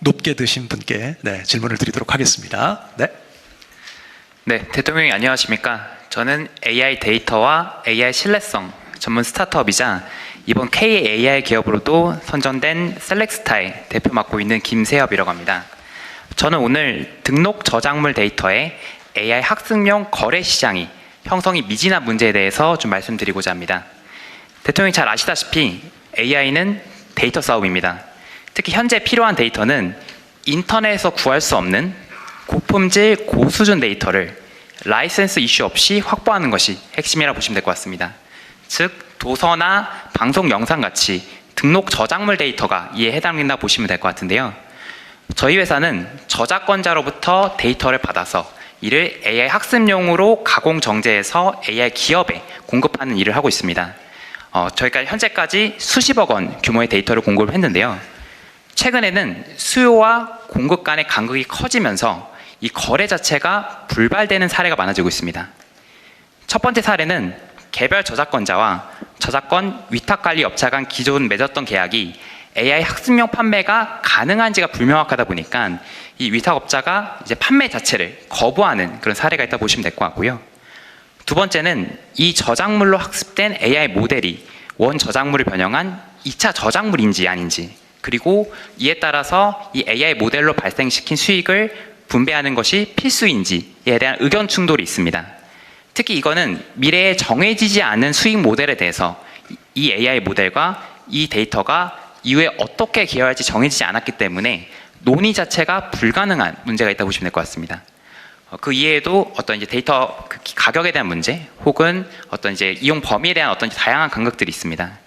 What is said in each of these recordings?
높게 드신 분께 질문을 드리도록 하겠습니다. 네, 대통령님 안녕하십니까? 저는 AI 데이터와 AI 신뢰성 전문 스타트업이자 이번 K-AI 기업으로도 선정된 셀렉스타의 대표 맡고 있는 김세엽이라고 합니다. 저는 오늘 등록 저작물 데이터의 AI 학습용 거래 시장이 형성이 미진한 문제에 대해서 좀 말씀드리고자 합니다. 대통령이 잘 아시다시피 AI는 데이터 싸움입니다. 특히 현재 필요한 데이터는 인터넷에서 구할 수 없는 고품질 고수준 데이터를 라이센스 이슈 없이 확보하는 것이 핵심이라고 보시면 될 것 같습니다. 즉 도서나 방송 영상 같이 등록 저작물 데이터가 이에 해당된다고 보시면 될 것 같은데요. 저희 회사는 저작권자로부터 데이터를 받아서 이를 AI 학습용으로 가공 정제해서 AI 기업에 공급하는 일을 하고 있습니다. 저희가 현재까지 수십억 원 규모의 데이터를 공급을 했는데요. 최근에는 수요와 공급 간의 간극이 커지면서 이 거래 자체가 불발되는 사례가 많아지고 있습니다. 첫 번째 사례는 개별 저작권자와 저작권 위탁관리 업체 간 기존 맺었던 계약이 AI 학습용 판매가 가능한지가 불명확하다 보니까 이 위탁업자가 이제 판매 자체를 거부하는 그런 사례가 있다고 보시면 될 것 같고요. 두 번째는 이 저작물로 학습된 AI 모델이 원 저작물을 변형한 2차 저작물인지 아닌지, 그리고 이에 따라서 이 AI 모델로 발생시킨 수익을 분배하는 것이 필수인지에 대한 의견 충돌이 있습니다. 특히 이거는 미래에 정해지지 않은 수익 모델에 대해서 이 AI 모델과 이 데이터가 이후에 어떻게 기여할지 정해지지 않았기 때문에 논의 자체가 불가능한 문제가 있다고 보시면 될 것 같습니다. 그 이외에도 어떤 이제 데이터 가격에 대한 문제, 혹은 어떤 이제 이용 범위에 대한 어떤 다양한 간극들이 있습니다.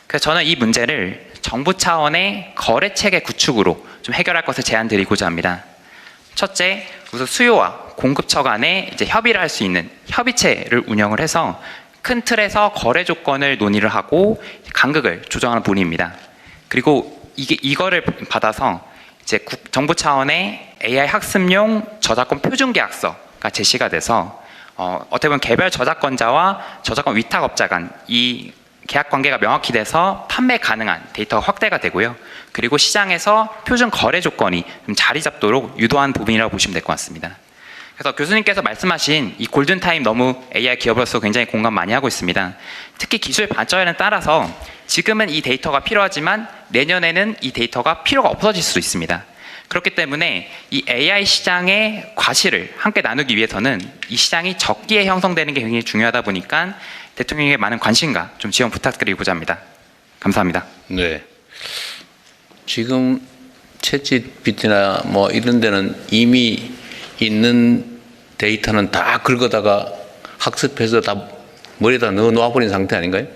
그래서 저는 이 문제를 정부 차원의 거래 체계 구축으로 좀 해결할 것을 제안드리고자 합니다. 첫째, 우선 수요와 공급처 간에 이제 협의를 할 수 있는 협의체를 운영을 해서 큰 틀에서 거래 조건을 논의를 하고 간극을 조정하는 부분입니다. 그리고 이거를 받아서 이제 정부 차원의 AI 학습용 저작권 표준 계약서가 제시가 돼서 어떻게 보면 개별 저작권자와 저작권 위탁업자 간 이 계약 관계가 명확히 돼서 판매 가능한 데이터가 확대가 되고요. 그리고 시장에서 표준 거래 조건이 좀 자리 잡도록 유도한 부분이라고 보시면 될 것 같습니다. 그래서 교수님께서 말씀하신 이 골든타임 너무 AI 기업으로서 굉장히 공감 많이 하고 있습니다. 특히 기술 발전에 따라서 지금은 이 데이터가 필요하지만 내년에는 이 데이터가 필요가 없어질 수도 있습니다. 그렇기 때문에 이 AI 시장의 과실을 함께 나누기 위해서는 이 시장이 적기에 형성되는 게 굉장히 중요하다 보니까 대통령에게 많은 관심과 좀 지원 부탁드리고자 합니다. 감사합니다. 네. 지금 챗GPT나 뭐 이런 데는 이미 있는 데이터는 다 긁어다가 학습해서 다 머리에다 넣어 놓아버린 상태 아닌가요?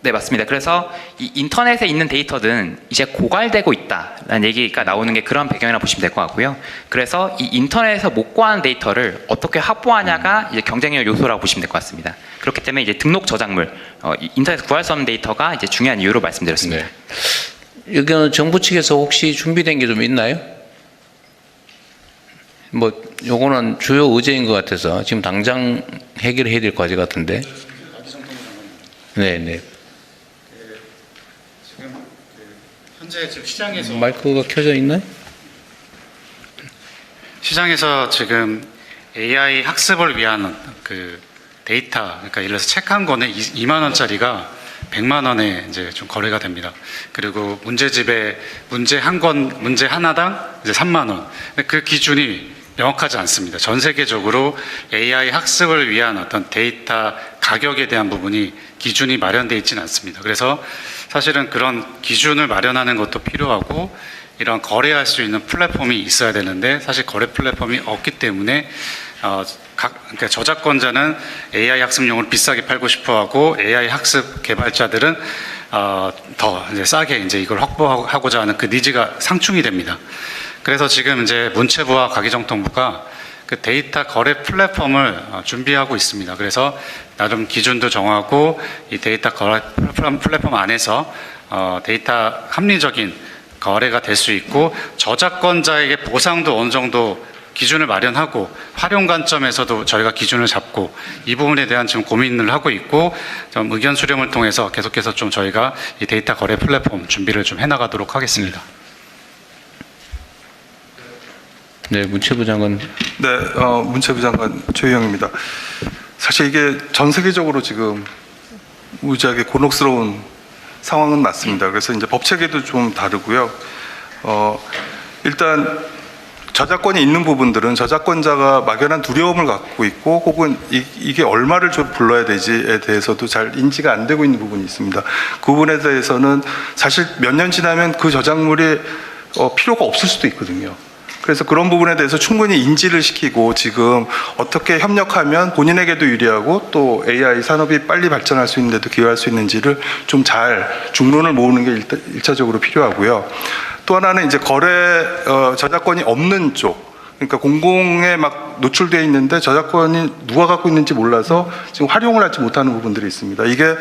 네, 맞습니다. 그래서 이 인터넷에 있는 데이터는 이제 고갈되고 있다라는 얘기가 나오는 게 그런 배경이라고 보시면 될 것 같고요. 그래서 이 인터넷에서 못 구하는 데이터를 어떻게 확보하냐가 이제 경쟁력 요소라고 보시면 될 것 같습니다. 그렇기 때문에 이제 등록 저작물, 인터넷에서 구할 수 없는 데이터가 이제 중요한 이유로 말씀드렸습니다. 네. 여기는 정부 측에서 혹시 준비된 게 좀 있나요? 뭐 요거는 주요 의제인 것 같아서 지금 당장 해결해야 될 과제 같은데. 네, 네. 현재 지금 시장에서 마이크가 켜져 있나요? 시장에서 지금 AI 학습을 위한 그 데이터, 그러니까 예를 들어서 책 한 권에 2만 원짜리가 100만 원에 이제 좀 거래가 됩니다. 그리고 문제집에 문제 한 권, 문제 하나당 이제 3만 원. 그 기준이 명확하지 않습니다. 전 세계적으로 AI 학습을 위한 어떤 데이터 가격에 대한 부분이 기준이 마련되어 있지는 않습니다. 그래서 사실은 그런 기준을 마련하는 것도 필요하고 이런 거래할 수 있는 플랫폼이 있어야 되는데 사실 거래 플랫폼이 없기 때문에 그러니까 저작권자는 AI 학습용을 비싸게 팔고 싶어하고 AI 학습 개발자들은 더 이제 싸게 이제 이걸 확보하고자 하는 그 니즈가 상충이 됩니다. 그래서 지금 이제 문체부와 가기정통부가 그 데이터 거래 플랫폼을 준비하고 있습니다. 그래서 나름 기준도 정하고 이 데이터 거래 플랫폼 안에서 데이터 합리적인 거래가 될 수 있고 저작권자에게 보상도 어느 정도 기준을 마련하고 활용 관점에서도 저희가 기준을 잡고 이 부분에 대한 지금 고민을 하고 있고 좀 의견 수렴을 통해서 계속해서 좀 저희가 이 데이터 거래 플랫폼 준비를 좀 해나가도록 하겠습니다. 네, 문체부 장관. 네, 문체부 장관 조희영입니다. 사실 이게 전 세계적으로 지금 무지하게 곤혹스러운 상황은 맞습니다. 그래서 이제 법 체계도 좀 다르고요. 일단 저작권이 있는 부분들은 저작권자가 막연한 두려움을 갖고 있고 혹은 이게 얼마를 좀 불러야 되지에 대해서도 잘 인지가 안 되고 있는 부분이 있습니다. 그 부분에 대해서는 사실 몇 년 지나면 그 저작물이 필요가 없을 수도 있거든요. 그래서 그런 부분에 대해서 충분히 인지를 시키고 지금 어떻게 협력하면 본인에게도 유리하고 또 AI 산업이 빨리 발전할 수 있는데도 기여할 수 있는지를 좀 잘 중론을 모으는 게 일차적으로 필요하고요. 또 하나는 이제 저작권이 없는 쪽, 그러니까 공공에 막 노출되어 있는데 저작권이 누가 갖고 있는지 몰라서 지금 활용을 하지 못하는 부분들이 있습니다. 이게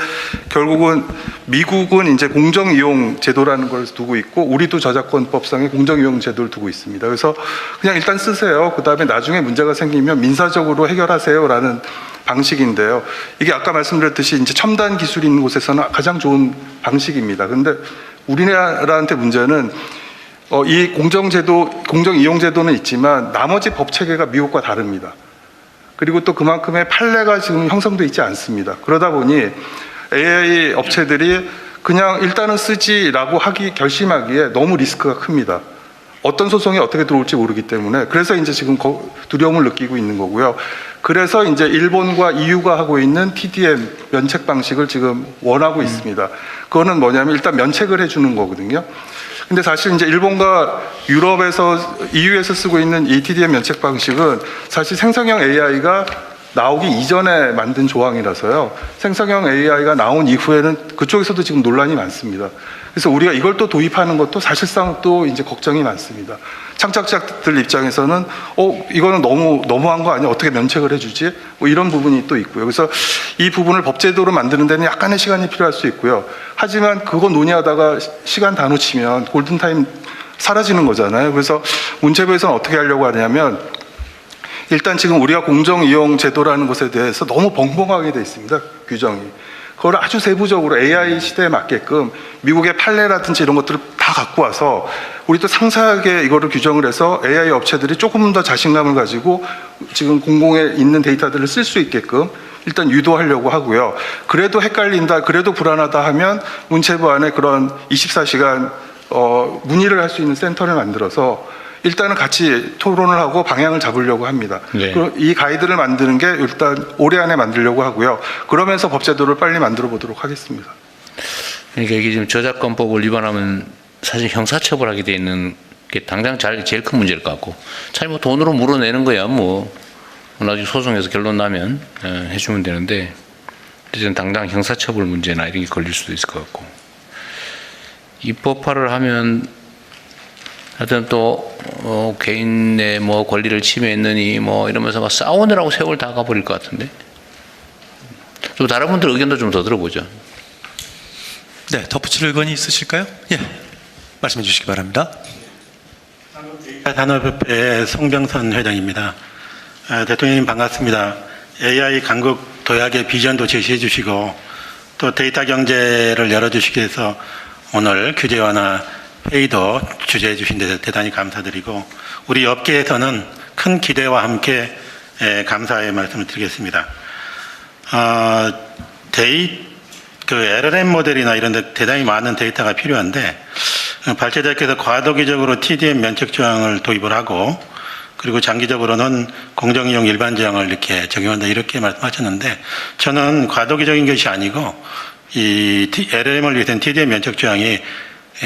결국은 미국은 이제 공정이용 제도라는 걸 두고 있고 우리도 저작권법상의 공정이용 제도를 두고 있습니다. 그래서 그냥 일단 쓰세요. 그 다음에 나중에 문제가 생기면 민사적으로 해결하세요라는 방식인데요. 이게 아까 말씀드렸듯이 이제 첨단 기술이 있는 곳에서는 가장 좋은 방식입니다. 그런데 우리나라한테 문제는 이 공정이용제도는 있지만 나머지 법 체계가 미국과 다릅니다. 그리고 또 그만큼의 판례가 지금 형성되어 있지 않습니다. 그러다 보니 AI 업체들이 그냥 일단은 쓰지라고 결심하기에 너무 리스크가 큽니다. 어떤 소송이 어떻게 들어올지 모르기 때문에 그래서 이제 지금 두려움을 느끼고 있는 거고요. 그래서 이제 일본과 EU가 하고 있는 TDM 면책 방식을 지금 원하고 있습니다. 그거는 뭐냐면 일단 면책을 해주는 거거든요. 근데 사실 이제 일본과 유럽에서 EU에서 쓰고 있는 이 TDM 면책 방식은 사실 생성형 AI가 나오기 이전에 만든 조항이라서요. 생성형 AI가 나온 이후에는 그쪽에서도 지금 논란이 많습니다. 그래서 우리가 이걸 또 도입하는 것도 사실상 또 이제 걱정이 많습니다. 창작자들 입장에서는 이거는 너무한 거 아니야? 어떻게 면책을 해주지? 뭐 이런 부분이 또 있고요. 그래서 이 부분을 법제도로 만드는 데는 약간의 시간이 필요할 수 있고요. 하지만 그거 논의하다가 시간 다 놓치면 골든타임 사라지는 거잖아요. 그래서 문체부에서는 어떻게 하려고 하냐면 일단 지금 우리가 공정이용 제도라는 것에 대해서 너무 벙벙하게 돼 있습니다. 규정이. 그걸 아주 세부적으로 AI 시대에 맞게끔 미국의 판례라든지 이런 것들을 다 갖고 와서 우리도 상세하게 이거를 규정을 해서 AI 업체들이 조금 더 자신감을 가지고 지금 공공에 있는 데이터들을 쓸 수 있게끔 일단 유도하려고 하고요. 그래도 헷갈린다, 그래도 불안하다 하면 문체부 안에 그런 24시간 문의를 할 수 있는 센터를 만들어서 일단은 같이 토론을 하고 방향을 잡으려고 합니다. 네. 이 가이드를 만드는 게 일단 올해 안에 만들려고 하고요. 그러면서 법제도를 빨리 만들어 보도록 하겠습니다. 그러니까 이게 지금 저작권법을 위반하면 사실 형사처벌하게 돼 있는 게 당장 제일 큰 문제일 것 같고, 차라리 뭐 돈으로 물어내는 거야 뭐 나중에 소송에서 결론 나면 해주면 되는데, 이제는 당장 형사처벌 문제나 이런 게 걸릴 수도 있을 것 같고, 입법화를 하면 하여튼 또 개인의 뭐 권리를 침해했느니 뭐 이러면서 막 싸우느라고 세월 다 가버릴 것 같은데. 좀 다른 분들 의견도 좀 더 들어보죠. 네, 덧붙일 건이 있으실까요? 예, 말씀해 주시기 바랍니다. 산업협회 송병선 회장입니다. 대통령님 반갑습니다. AI 강국 도약의 비전도 제시해 주시고 또 데이터 경제를 열어주시기 위해서 오늘 규제 완화 회의도 주재해 주신 데 대단히 감사드리고 우리 업계에서는 큰 기대와 함께 감사의 말씀을 드리겠습니다. LLM 모델이나 이런 데 대단히 많은 데이터가 필요한데 발제자께서 과도기적으로 TDM 면책 조항을 도입을 하고 그리고 장기적으로는 공정이용 일반 조항을 이렇게 적용한다 이렇게 말씀하셨는데 저는 과도기적인 것이 아니고 이 LLM을 위해서는 TDM 면책 조항이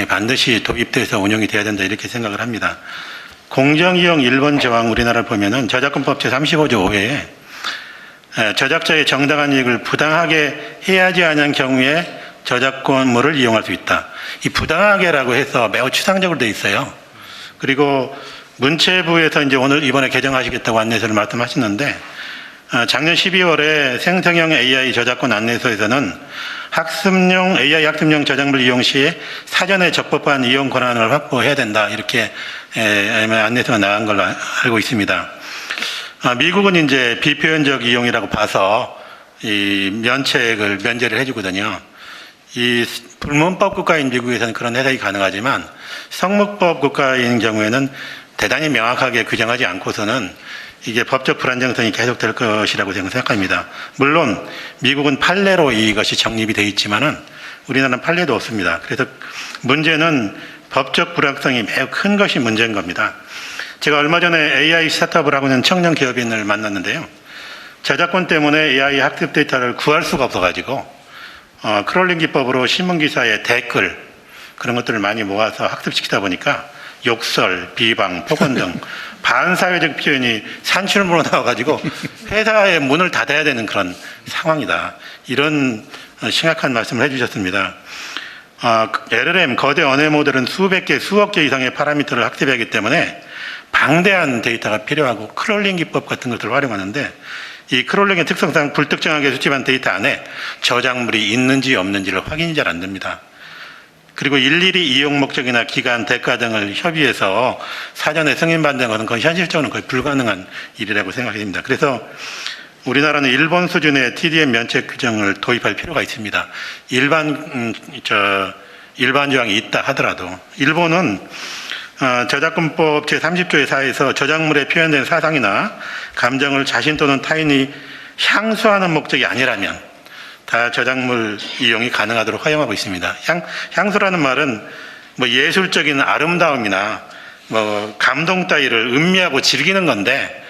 반드시 도입돼서 운영이 돼야 된다 이렇게 생각을 합니다. 공정이용 1번 조항 우리나라를 보면은 저작권법 제35조 5회에 저작자의 정당한 이익을 부당하게 해하지 않은 경우에 저작권물을 이용할 수 있다. 이 부당하게라고 해서 매우 추상적으로 되어 있어요. 그리고 문체부에서 이제 오늘 이번에 개정하시겠다고 안내서를 말씀하셨는데 작년 12월에 생성형 AI 저작권 안내서에서는 AI 학습용 저작물 이용 시에 사전에 적법한 이용 권한을 확보해야 된다 이렇게 안내서가 나간 걸로 알고 있습니다. 미국은 이제 비표현적 이용이라고 봐서 이 면제를 해주거든요. 이 불문법 국가인 미국에서는 그런 해석이 가능하지만 성문법 국가인 경우에는 대단히 명확하게 규정하지 않고서는 이게 법적 불안정성이 계속될 것이라고 저는 생각합니다. 물론 미국은 판례로 이것이 정립이 되어 있지만은 우리나라는 판례도 없습니다. 그래서 문제는 법적 불확성이 매우 큰 것이 문제인 겁니다. 제가 얼마 전에 AI 스타트업을 하고 있는 청년 기업인을 만났는데요. 저작권 때문에 AI 학습 데이터를 구할 수가 없어가지고 크롤링 기법으로 신문 기사에 댓글 그런 것들을 많이 모아서 학습시키다 보니까 욕설, 비방, 폭언 등 반사회적 표현이 산출물로 나와가지고 회사의 문을 닫아야 되는 그런 상황이다. 이런 심각한 말씀을 해주셨습니다. LLM 거대 언어 모델은 수백 개, 수억 개 이상의 파라미터를 학습해야 하기 때문에 방대한 데이터가 필요하고 크롤링 기법 같은 것들을 활용하는데 이 크롤링의 특성상 불특정하게 수집한 데이터 안에 저작물이 있는지 없는지를 확인이 잘 안 됩니다. 그리고 일일이 이용 목적이나 기간, 대가 등을 협의해서 사전에 승인받는 것은 거의 현실적으로는 거의 불가능한 일이라고 생각이 됩니다. 그래서 우리나라는 일본 수준의 TDM 면책 규정을 도입할 필요가 있습니다. 일반 조항이 있다 하더라도 일본은 저작권법 제30조의 4에서 저작물에 표현된 사상이나 감정을 자신 또는 타인이 향수하는 목적이 아니라면 다 저작물 이용이 가능하도록 허용하고 있습니다. 향수라는 말은 뭐 예술적인 아름다움이나 뭐 감동 따위를 음미하고 즐기는 건데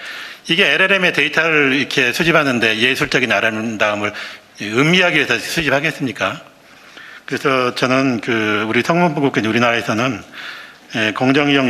이게 LLM의 데이터를 이렇게 수집하는데 예술적인 아름다움을 음미하기 위해서 수집하겠습니까? 그래서 저는 우리 성문부 국회 우리나라에서는 공정이용